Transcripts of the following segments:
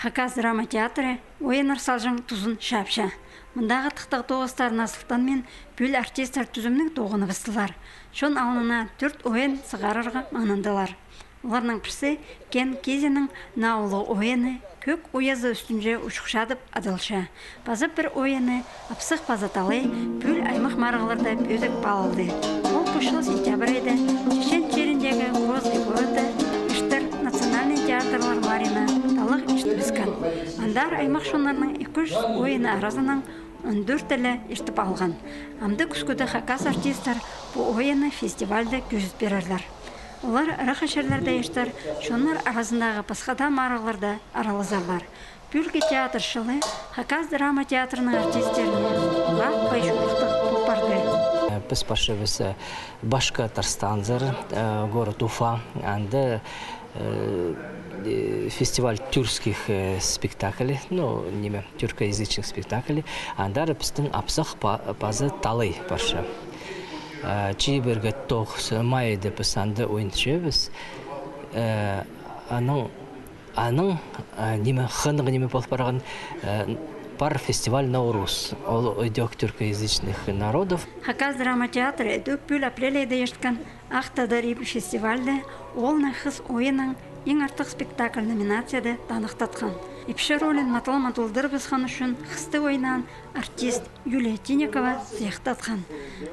Хакас драма театры ойыныр салжың тұзын шапша. Мұндағы тықтық тоғыстарын асылтан мен бөл артистар түзімнің тоғыны қыстылар. Шон алынына 4 ойын сығарырға маңындылар. Оларның бірсі Кен Кезенің наулы ойыны көк ойазы үстінже ұшқышадып адылша. Базып бір ойыны апсық пазаталы бөл аймақ марғыларда бөзік балалды. Ол пұшыл сентябр еді, Чечен черіндегі Розы городы, Иштір национальный театрлар марина талық іштібіскен. Андар аймақ шонларының 200 ойыны аразының 14 тілі іштіп алған. Амды күскөді Хакас артистар бұл ойыны фестивальді көзіт берерлер. Олар рахашерлерді ештер, шонлар арасындағы пасхада мараларда аралызарлар. Бүлгі театршылы Хакас драма театрының артистеріне ұлға байшуқтық топарды. Біз башыбыз Башка Тарстанзар, город Уфа, анды фестиваль тюркских спектаклей, ну, неме, тюркоязычных спектаклей, андар біздің апсақ пазы талай барша. Чиберге тоғыз майды біз анды ойыншыбыз, аның неме хынығы неме болып бараған пар фестиваль Наурус, ол өйдек тюркоязычных народов. Хакас драма театры дөк бүл апрелейді ешткан Ақтадариб фестивальді ол нахыз ойының ең артық спектакль номинацияды танықтатқан. Ипші ролін матыл-матылдыр бізхан үшін қысты ойынан артист Юлия Тинекова сияқтатқан.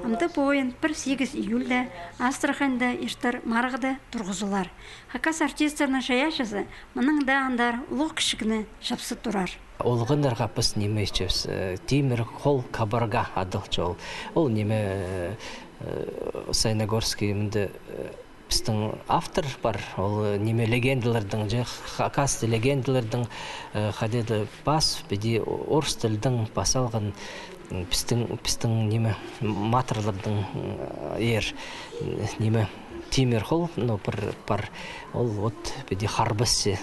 Амды бұл ойын 1-8 июльді Астраханьда ештір марғыды тұрғызылар. Хакас артистерінің шаяшысы мұның да андар ұлық кішігіні шапсы тұрар. Олғындарға біз неме ішчіз, Тимир Хол Кабарға адылчы ол. Ол неме Сайнагорский мінді біздің автор бар, ол неме легендалардың, Хакас легендалардың қадеді бас, беді орыс тілдің басалған біздің неме матырлардың ер неме Тимир Хол, бар, ол от беді харбасы,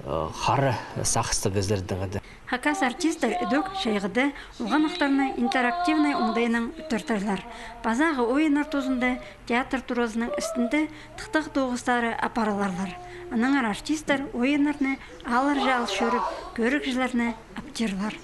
қары сақысты көздердің ғады. Хакас артистер үдік шайғыды ұлған ақтарына интерактивный оңдайының үттіртірлер. Базағы ойынар тозында театр турасының үстінде тықтық тоғыстары апараларлар. Аныңар артистер ойынарны алыр жал шөріп, көрік жыларны аптерлар.